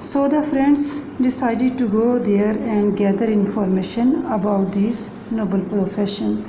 So the friends decided to go there and gather information about these noble professions.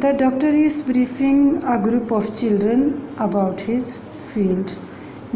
The doctor is briefing a group of children about his field.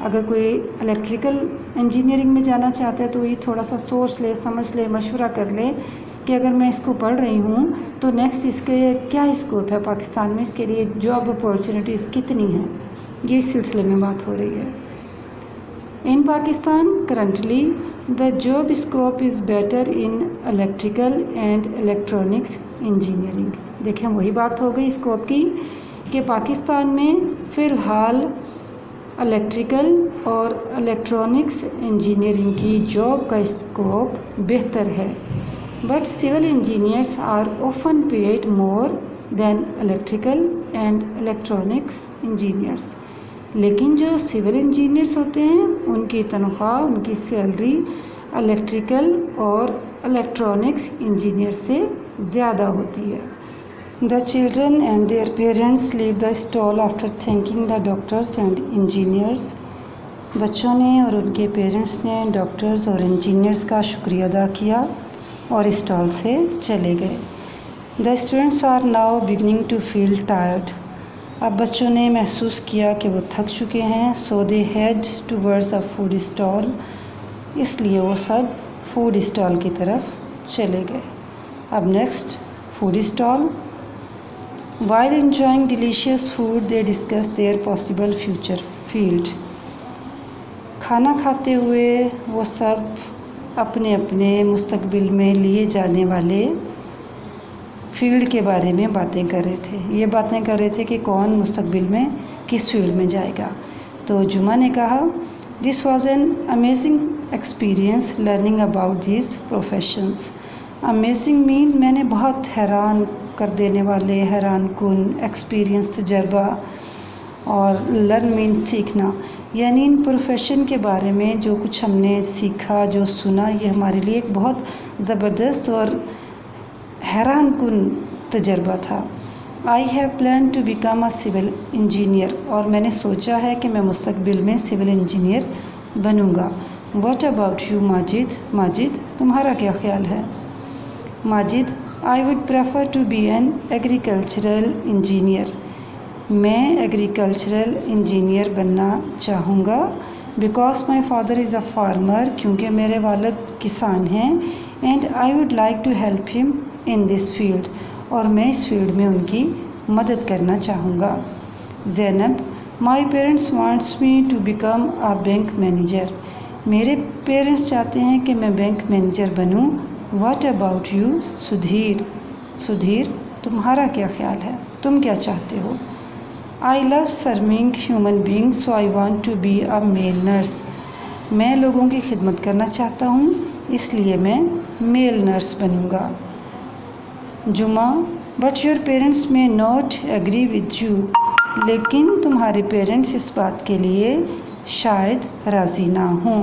اگر کوئی electrical engineering میں جانا چاہتا ہے تو یہ تھوڑا سا سوچ لے، سمجھ لے، مشورہ کر لے کہ اگر میں اس کو پڑھ رہی ہوں تو نیکسٹ اس کے کیا اسکوپ ہے پاکستان میں، اس کے لیے جاب اپورچونیٹیز کتنی ہیں، یہ اس سلسلے میں بات ہو رہی ہے۔ In Pakistan, currently, the job scope is better in electrical and electronics engineering. دیکھیں وہی بات ہو گئی اسکوپ کی کہ پاکستان میں فی الحال الیکٹریکل اور الیکٹرانکس انجینئرنگ کی جاب کا اسکوپ بہتر ہے، but civil engineers are often paid more than electrical and electronics engineers. لیکن جو سول انجینئرس ہوتے ہیں ان کی تنخواہ، ان کی سیلری الیکٹریکل اور الیکٹرانکس انجینئر سے زیادہ ہوتی ہے۔ The children and their parents leave the stall after thanking the doctors and engineers. بچوں نے اور ان کے پیرنٹس نے ڈاکٹرز اور انجینئرس کا شکریہ ادا کیا اور اسٹال سے چلے گئے۔ The students are now beginning to feel tired. اب بچوں نے محسوس کیا کہ وہ تھک چکے ہیں، so they head towards a food stall. اس لیے وہ سب فوڈ اسٹال کی طرف چلے گئے۔ اب next food stall. While enjoying delicious food, they discussed their possible future field. کھانا کھاتے ہوئے وہ سب اپنے اپنے مستقبل میں لیے جانے والے فیلڈ کے بارے میں باتیں کر رہے تھے۔ یہ باتیں کر رہے تھے کہ کون مستقبل میں کس فیلڈ میں جائے گا۔ تو جمعہ نے کہا this was an amazing experience learning about these professions. Amazing مین میں نے بہت حیران کر دینے والے، حیران کن، ایکسپیرئنس تجربہ، اور لرن مین سیکھنا، یعنی ان پروفیشن کے بارے میں جو کچھ ہم نے سیکھا، جو سنا، یہ ہمارے لیے ایک بہت زبردست اور حیران کن تجربہ تھا۔ I have plan to become a civil engineer, اور میں نے سوچا ہے کہ میں مستقبل میں سول انجینئر بنوں گا۔ What about you Majid? Majid تمہارا کیا خیال ہے؟ Majid I would prefer to be an agricultural engineer, میں ایگریکلچرل انجینئر بننا چاہوں گا، because my father is a farmer, کیونکہ میرے والد کسان ہیں، and I would like to help him in this field, اور میں اس فیلڈ میں ان کی مدد کرنا چاہوں گا۔ Zainab my parents wants me to become a bank manager, میرے پیرنٹس چاہتے ہیں کہ میں بینک مینیجر بنوں۔ What about you Sudhir? Sudhir تمہارا کیا خیال ہے، تم کیا چاہتے ہو؟ I love serving human being so I want to be a male nurse, میں لوگوں کی خدمت کرنا چاہتا ہوں، اس لیے میں میل نرس بنوں گا۔ جمعہ بٹ یور پیرنٹس میں ناٹ ایگری ود یو، لیکن تمہارے پیرنٹس اس بات کے لیے شاید راضی نہ ہوں۔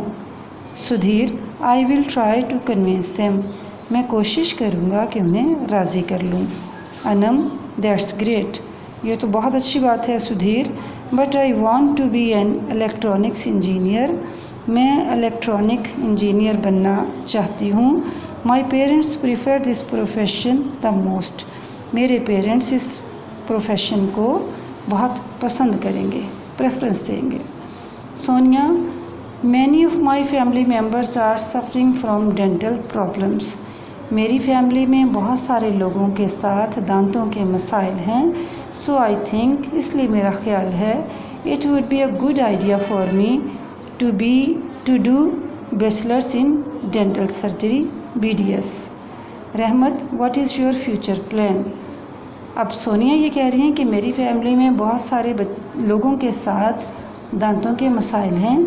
Sudhir I will try to convince them, میں کوشش کروں گا کہ انہیں راضی کر لوں۔ انم دیٹس گریٹ، یہ تو بہت اچھی بات ہے Sudhir, but I want to be an electronics engineer, میں الیکٹرانک انجینئر بننا چاہتی ہوں۔ My parents prefer this profession the most, میرے پیرنٹس اس پروفیشن کو بہت پسند کریں گے، پریفرنس دیں گے۔ Sonia many of my family members are suffering from dental problems, میری فیملی میں بہت سارے لوگوں کے ساتھ دانتوں کے مسائل ہیں، سو آئی تھنک، اس لیے میرا خیال ہے، it would be a good idea for me to do bachelors in dental surgery BDS۔ Rahmat what is your future plan? اب سونیا یہ کہہ رہی ہیں کہ میری فیملی میں بہت سارے لوگوں کے ساتھ دانتوں کے مسائل ہیں،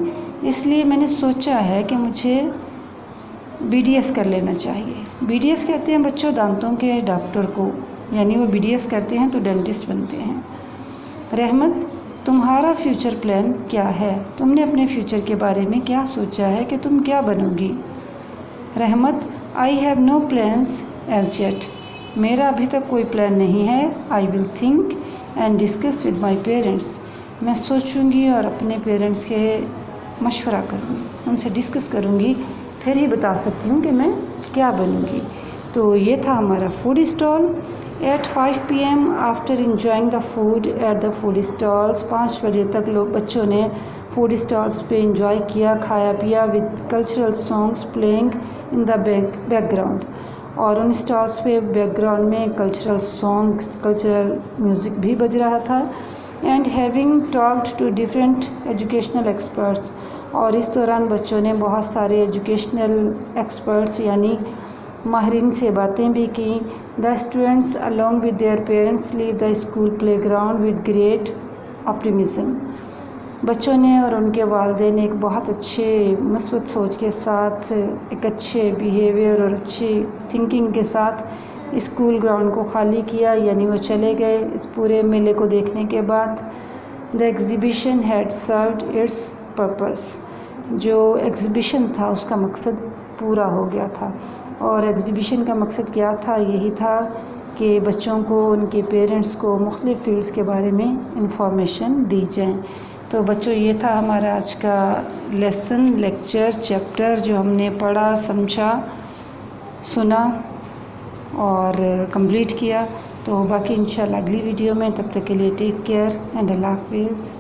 اس لیے میں نے سوچا ہے کہ مجھے BDS کر لینا چاہیے۔ BDS کہتے ہیں بچوں دانتوں کے ڈاکٹر کو، یعنی وہ BDS کرتے ہیں تو ڈینٹسٹ بنتے ہیں۔ رحمت تمہارا فیوچر پلان کیا ہے؟ تم نے اپنے فیوچر کے بارے میں کیا سوچا ہے کہ تم کیا بنو گی؟ Rehmat I have no plans as yet, میرا ابھی تک کوئی پلان نہیں ہے۔ I will think and discuss with my parents, میں سوچوں گی اور اپنے پیرنٹس کے مشورہ کروں گی، ان سے ڈسکس کروں گی، پھر ہی بتا سکتی ہوں کہ میں کیا بنوں گی۔ تو یہ تھا ہمارا food stall. At 5 PM after enjoying the food at the food stalls, 5 بجے تک بچوں نے فوڈ اسٹالس پہ انجوائے کیا، کھایا پیا with cultural songs playing in the background, اور ان اسٹالس پہ بیک گراؤنڈ میں کلچرل سانگس، کلچرل میوزک بھی بج رہا تھا. And having talked to different educational experts, اور اس دوران بچوں نے بہت سارے ایجوکیشنل ایکسپرٹس یعنی ماہرین سے باتیں بھی کیں. The students along with their parents leave the school playground with great optimism. بچوں نے اور ان کے والدین ایک بہت اچھے مثبت سوچ کے ساتھ، ایک اچھے بیہیویئر اور اچھی تھنکنگ کے ساتھ اسکول گراؤنڈ کو خالی کیا، یعنی وہ چلے گئے اس پورے میلے کو دیکھنے کے بعد. The exhibition had served its purpose, جو ایگزیبیشن تھا اس کا مقصد پورا ہو گیا تھا. اور ایگزیبیشن کا مقصد کیا تھا؟ یہی تھا کہ بچوں کو، ان کے پیرنٹس کو مختلف فیلڈس کے بارے میں انفارمیشن دی جائیں. تو بچوں، یہ تھا ہمارا آج کا لیسن، لیکچر، چیپٹر جو ہم نے پڑھا، سمجھا، سنا اور کمپلیٹ کیا. تو باقی انشاءاللہ اگلی ویڈیو میں، تب تک کے لیے ٹیک کیئر اینڈ اللہ حافظ.